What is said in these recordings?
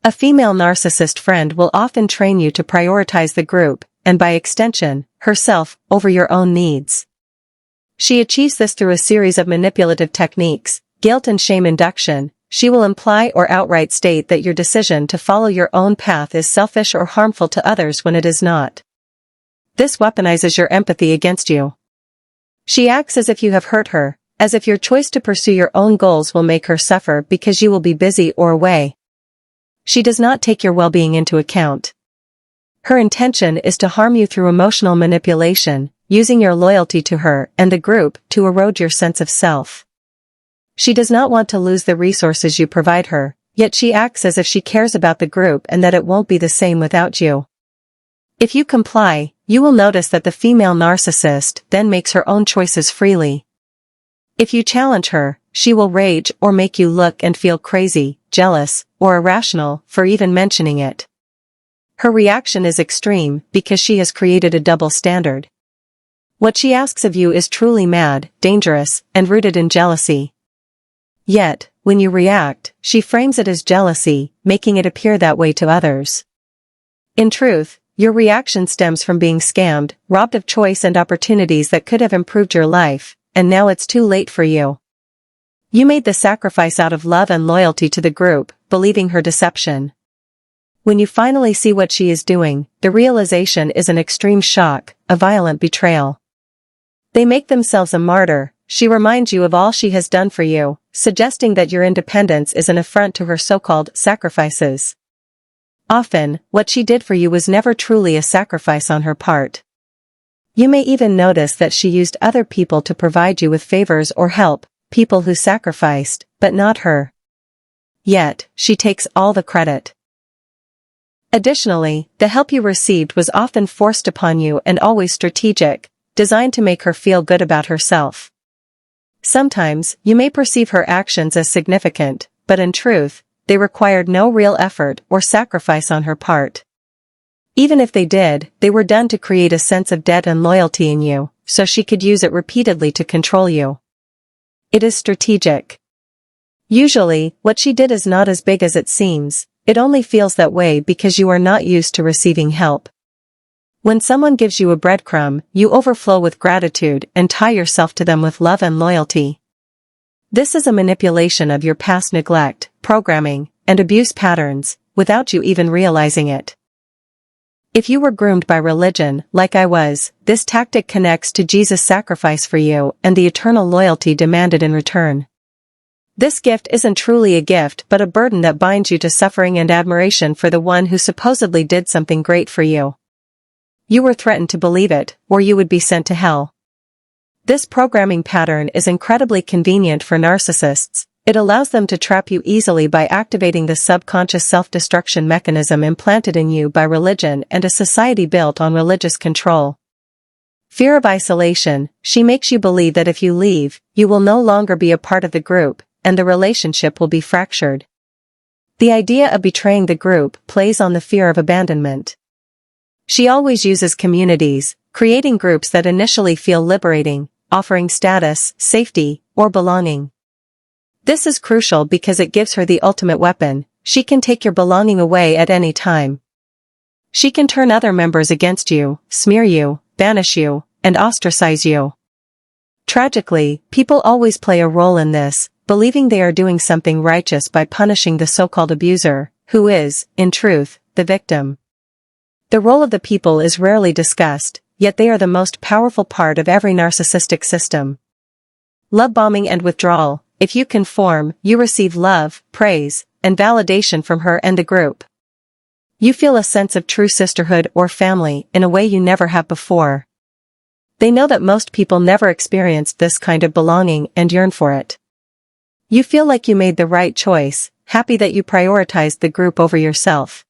A female narcissist friend will often train you to prioritize the group, and by extension, herself, over your own needs. She achieves this through a series of manipulative techniques, guilt and shame induction. She will imply or outright state that your decision to follow your own path is selfish or harmful to others when it is not. This weaponizes your empathy against you. She acts as if you have hurt her, as if your choice to pursue your own goals will make her suffer because you will be busy or away. She does not take your well-being into account. Her intention is to harm you through emotional manipulation, using your loyalty to her and the group to erode your sense of self. She does not want to lose the resources you provide her, yet she acts as if she cares about the group and that it won't be the same without you. If you comply, you will notice that the female narcissist then makes her own choices freely. If you challenge her, she will rage or make you look and feel crazy, jealous, or irrational for even mentioning it. Her reaction is extreme because she has created a double standard. What she asks of you is truly mad, dangerous, and rooted in jealousy. Yet, when you react, she frames it as jealousy, making it appear that way to others. In truth, your reaction stems from being scammed, robbed of choice and opportunities that could have improved your life, and now it's too late for you. You made the sacrifice out of love and loyalty to the group, believing her deception. When you finally see what she is doing, the realization is an extreme shock, a violent betrayal. They make themselves a martyr. She reminds you of all she has done for you, suggesting that your independence is an affront to her so-called sacrifices. Often, what she did for you was never truly a sacrifice on her part. You may even notice that she used other people to provide you with favors or help, people who sacrificed, but not her. Yet, she takes all the credit. Additionally, the help you received was often forced upon you and always strategic, designed to make her feel good about herself. Sometimes, you may perceive her actions as significant, but in truth, they required no real effort or sacrifice on her part. Even if they did, they were done to create a sense of debt and loyalty in you, so she could use it repeatedly to control you. It is strategic. Usually, what she did is not as big as it seems. It only feels that way because you are not used to receiving help. When someone gives you a breadcrumb, you overflow with gratitude and tie yourself to them with love and loyalty. This is a manipulation of your past neglect, programming, and abuse patterns, without you even realizing it. If you were groomed by religion, like I was, this tactic connects to Jesus' sacrifice for you and the eternal loyalty demanded in return. This gift isn't truly a gift but a burden that binds you to suffering and admiration for the one who supposedly did something great for you. You were threatened to believe it, or you would be sent to hell. This programming pattern is incredibly convenient for narcissists. It allows them to trap you easily by activating the subconscious self-destruction mechanism implanted in you by religion and a society built on religious control. Fear of isolation, she makes you believe that if you leave, you will no longer be a part of the group, and the relationship will be fractured. The idea of betraying the group plays on the fear of abandonment. She always uses communities, creating groups that initially feel liberating, offering status, safety, or belonging. This is crucial because it gives her the ultimate weapon. She can take your belonging away at any time. She can turn other members against you, smear you, banish you, and ostracize you. Tragically, people always play a role in this, believing they are doing something righteous by punishing the so-called abuser, who is, in truth, the victim. The role of the people is rarely discussed, yet they are the most powerful part of every narcissistic system. Love bombing and withdrawal. If you conform, you receive love, praise, and validation from her and the group. You feel a sense of true sisterhood or family in a way you never have before. They know that most people never experienced this kind of belonging and yearn for it. You feel like you made the right choice, happy that you prioritized the group over yourself.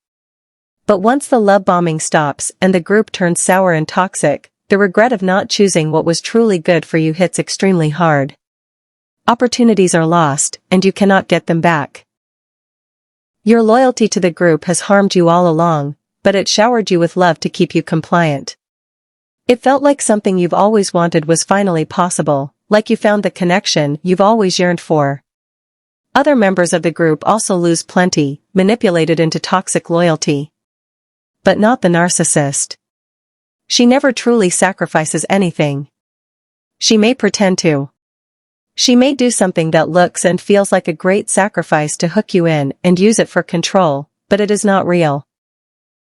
But once the love bombing stops and the group turns sour and toxic, the regret of not choosing what was truly good for you hits extremely hard. Opportunities are lost, and you cannot get them back. Your loyalty to the group has harmed you all along, but it showered you with love to keep you compliant. It felt like something you've always wanted was finally possible, like you found the connection you've always yearned for. Other members of the group also lose plenty, manipulated into toxic loyalty. But not the narcissist. She never truly sacrifices anything. She may pretend to. She may do something that looks and feels like a great sacrifice to hook you in and use it for control, but it is not real.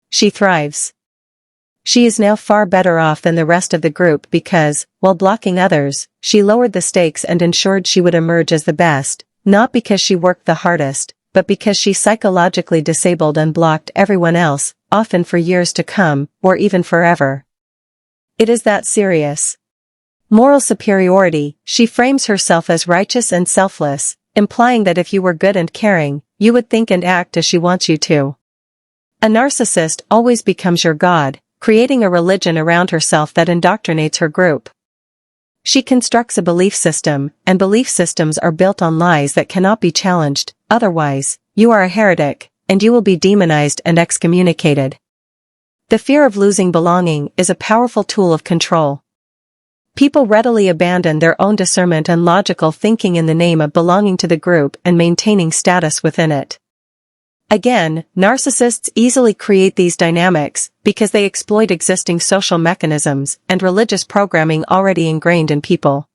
She thrives. She is now far better off than the rest of the group because, while blocking others, she lowered the stakes and ensured she would emerge as the best, not because she worked the hardest, but because she psychologically disabled and blocked everyone else, often for years to come, or even forever. It is that serious. Moral superiority, she frames herself as righteous and selfless, implying that if you were good and caring, you would think and act as she wants you to. A narcissist always becomes your god, creating a religion around herself that indoctrinates her group. She constructs a belief system, and belief systems are built on lies that cannot be challenged, otherwise, you are a heretic, and you will be demonized and excommunicated. The fear of losing belonging is a powerful tool of control. People readily abandon their own discernment and logical thinking in the name of belonging to the group and maintaining status within it. Again, narcissists easily create these dynamics because they exploit existing social mechanisms and religious programming already ingrained in people.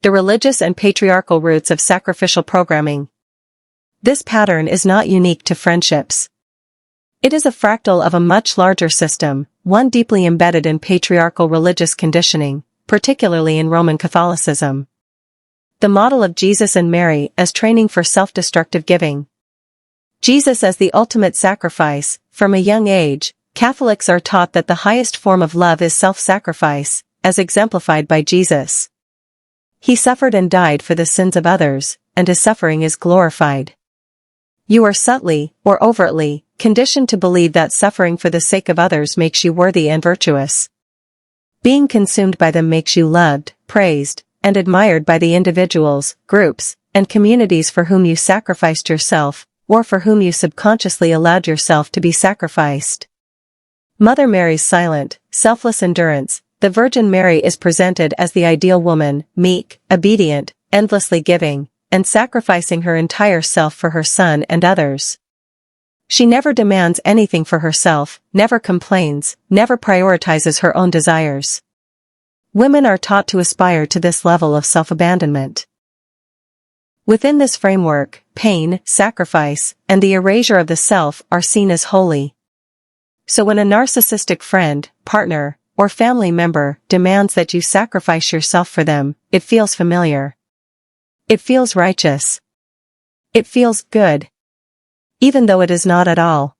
The religious and patriarchal roots of sacrificial programming. This pattern is not unique to friendships. It is a fractal of a much larger system, one deeply embedded in patriarchal religious conditioning, particularly in Roman Catholicism. The model of Jesus and Mary as training for self-destructive giving. Jesus as the ultimate sacrifice. From a young age, Catholics are taught that the highest form of love is self-sacrifice, as exemplified by Jesus. He suffered and died for the sins of others, and his suffering is glorified. You are subtly, or overtly, conditioned to believe that suffering for the sake of others makes you worthy and virtuous. Being consumed by them makes you loved, praised, and admired by the individuals, groups, and communities for whom you sacrificed yourself, or for whom you subconsciously allowed yourself to be sacrificed. Mother Mary's silent, selfless endurance. The Virgin Mary is presented as the ideal woman, meek, obedient, endlessly giving, and sacrificing her entire self for her son and others. She never demands anything for herself, never complains, never prioritizes her own desires. Women are taught to aspire to this level of self-abandonment. Within this framework, pain, sacrifice, and the erasure of the self are seen as holy. So when a narcissistic friend, partner, or family member demands that you sacrifice yourself for them, it feels familiar. It feels righteous. It feels good. Even though it is not at all.